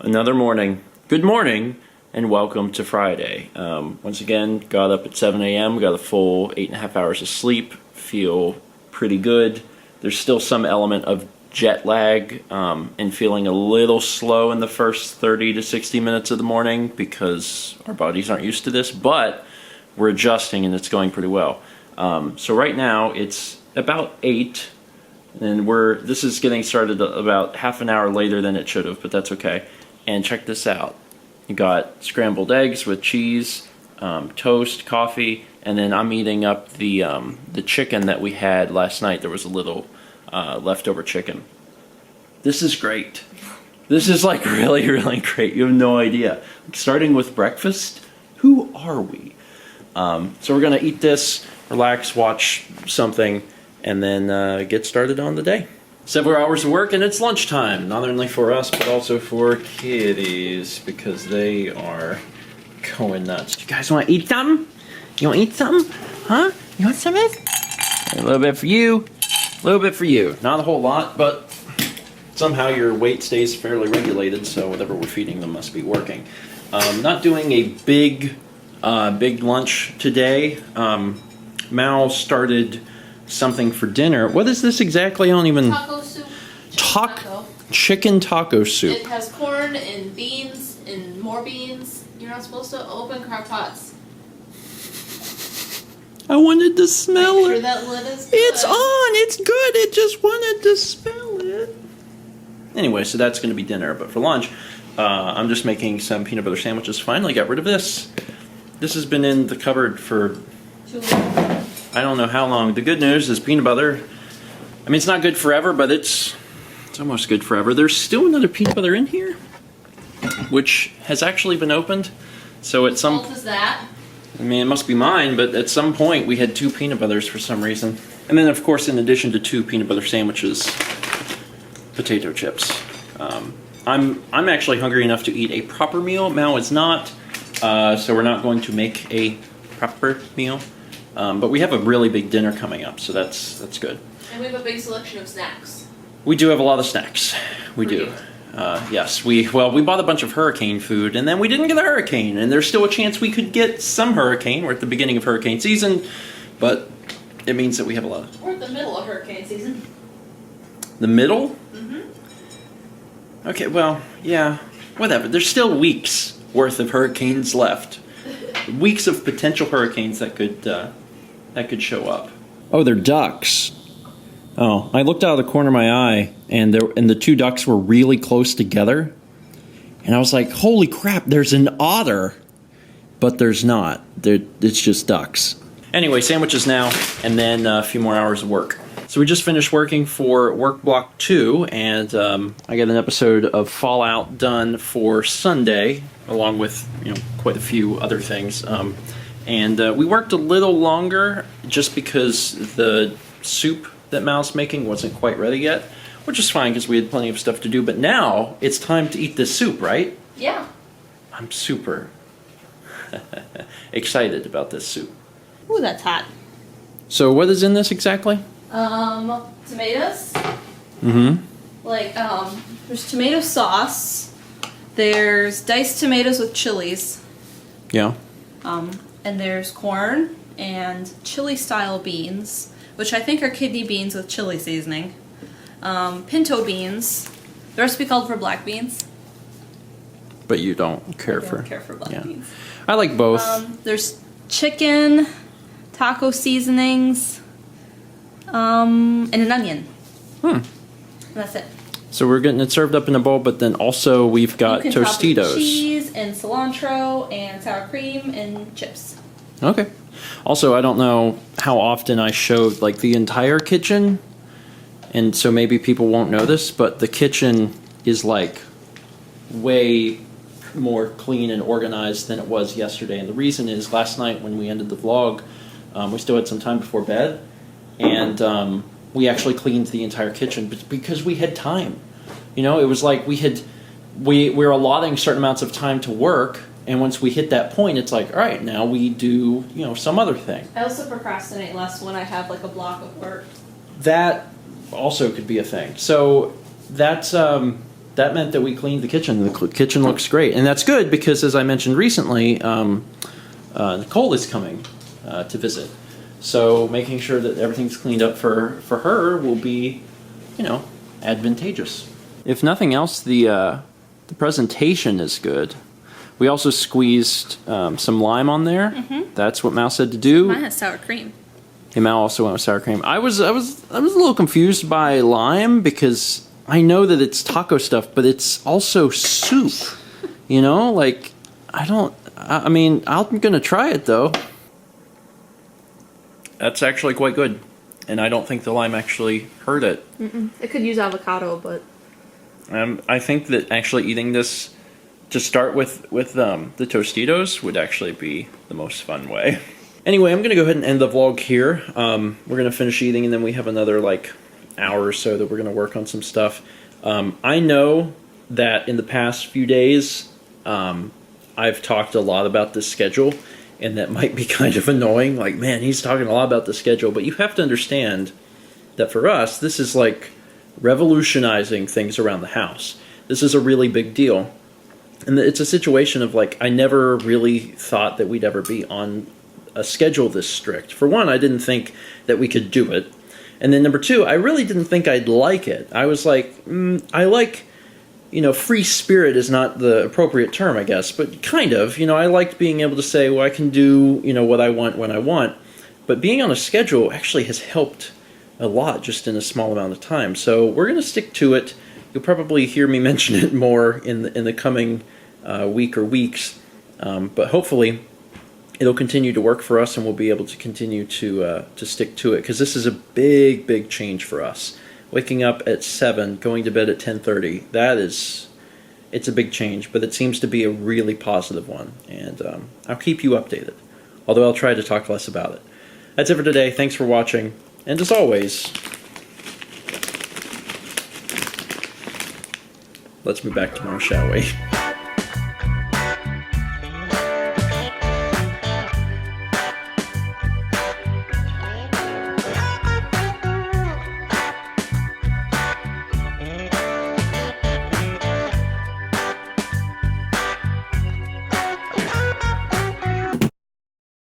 Another morning. Good morning, and welcome to Friday. Once again, got up at 7 a.m., got a full 8.5 hours of sleep, feel pretty good. There's still some element of jet lag and feeling a little slow in the first 30 to 60 minutes of the morning because our bodies aren't used to this, but we're adjusting and it's going pretty well. So right now it's about 8, and this is getting started about half an hour later than it should have, but that's okay. And check this out. You got scrambled eggs with cheese, toast, coffee, and then I'm eating up the chicken that we had last night. There was a little leftover chicken. This is great. This is like really, really great. You have no idea. Starting with breakfast, who are we? So we're gonna eat this, relax, watch something, and then get started on the day. Several hours of work and it's lunchtime, not only for us but also for kitties because they are going nuts. You guys want to eat something? You want to eat something? Huh? You want some of this? A little bit for you, a little bit for you. Not a whole lot, but somehow your weight stays fairly regulated, so whatever we're feeding them must be working. Not doing a big lunch today. Mal started something for dinner. What is this exactly? I don't even... Taco soup. Chicken taco soup. It has corn and beans and more beans. You're not supposed to open crock pots. I wanted to smell Make it. sure that lid is good. It's on. It's good. It just wanted to smell it. Anyway, so that's going to be dinner. But for lunch, I'm just making some peanut butter sandwiches. Finally got rid of this. This has been in the cupboard for... too long. I don't know how long. The good news is peanut butter, I mean, it's not good forever, but it's almost good forever. There's still another peanut butter in here, which has actually been opened. So at some... What fault is that? I mean, it must be mine, but at some point we had 2 peanut butters for some reason. And then, of course, in addition to 2 peanut butter sandwiches, potato chips. I'm actually hungry enough to eat a proper meal. Mal is not, so we're not going to make a proper meal. But we have a really big dinner coming up, so that's good. And we have a big selection of snacks. We do have a lot of snacks. We do. Yes, we bought a bunch of hurricane food, and then we didn't get a hurricane, and there's still a chance we could get some hurricane. We're at the beginning of hurricane season, but it means that we have a lot of... We're at the middle of hurricane season. The middle? Mm-hmm. Okay, well, yeah, whatever. There's still weeks worth of hurricanes left. Weeks of potential hurricanes that could show up. Oh, they're ducks. Oh, I looked out of the corner of my eye, and the 2 ducks were really close together, and I was like, "Holy crap! There's an otter," but there's not. It's just ducks. Anyway, sandwiches now, and then a few more hours of work. So we just finished working for work block 2, and I got an episode of Fallout done for Sunday, along with quite a few other things. And we worked a little longer just because the soup that Mal's making wasn't quite ready yet, which is fine because we had plenty of stuff to do. But now it's time to eat this soup, right? Yeah. I'm super excited about this soup. Ooh, that's hot. So what is in this exactly? Tomatoes. Mm-hmm. There's tomato sauce. There's diced tomatoes with chilies. Yeah. And there's corn and chili-style beans, which I think are kidney beans with chili seasoning. Pinto beans. The recipe called for black beans. But you don't care I don't care for black beans. I like both. There's chicken, taco seasonings, and an onion. And that's it. So we're getting it served up in a bowl, but then also we've got you can top it with Tostitos. cheese and cilantro and sour cream and chips. Okay. Also, I don't know how often I showed like the entire kitchen, and so maybe people won't know this, but the kitchen is like way more clean and organized than it was yesterday. And the reason is last night when we ended the vlog, we still had some time before bed, and we actually cleaned the entire kitchen because we had time. It was like we're allotting certain amounts of time to work, and once we hit that point, it's like, all right, now we do, some other thing. I also procrastinate less when I have like a block of work. That also could be a thing. So that's that meant that we cleaned the kitchen. The kitchen looks great, and that's good because, as I mentioned recently, Nicole is coming to visit. So making sure that everything's cleaned up for her will be, advantageous. If nothing else, the presentation is good. We also squeezed some lime on there. Mm-hmm. That's what Mal said to do. Mine has sour cream. And Mal also went with sour cream. I was a little confused by lime because I know that it's taco stuff, but it's also soup. I'm gonna try it though. That's actually quite good, and I don't think the lime actually hurt it. It could use avocado, but I think that actually eating this to start with the Tostitos would actually be the most fun way. Anyway, I'm going to go ahead and end the vlog here. We're going to finish eating, and then we have another, hour or so that we're going to work on some stuff. I know that in the past few days, I've talked a lot about this schedule, and that might be kind of annoying. Like, man, he's talking a lot about the schedule. But you have to understand that for us, this is revolutionizing things around the house. This is a really big deal. And it's a situation of, I never really thought that we'd ever be on a schedule this strict. For one, I didn't think that we could do it. And then number two, I really didn't think I'd like it. I was free spirit is not the appropriate term, I guess, but kind of. I liked being able to say, well, I can do, what I want when I want. But being on a schedule actually has helped a lot just in a small amount of time. So we're going to stick to it. You'll probably hear me mention it more in the coming week or weeks. But hopefully it'll continue to work for us, and we'll be able to continue to stick to it, because this is a big, big change for us. Waking up at 7, going to bed at 10:30, it's a big change, but it seems to be a really positive one, and I'll keep you updated, although I'll try to talk less about it. That's it for today. Thanks for watching, and as always, let's move back tomorrow, shall we?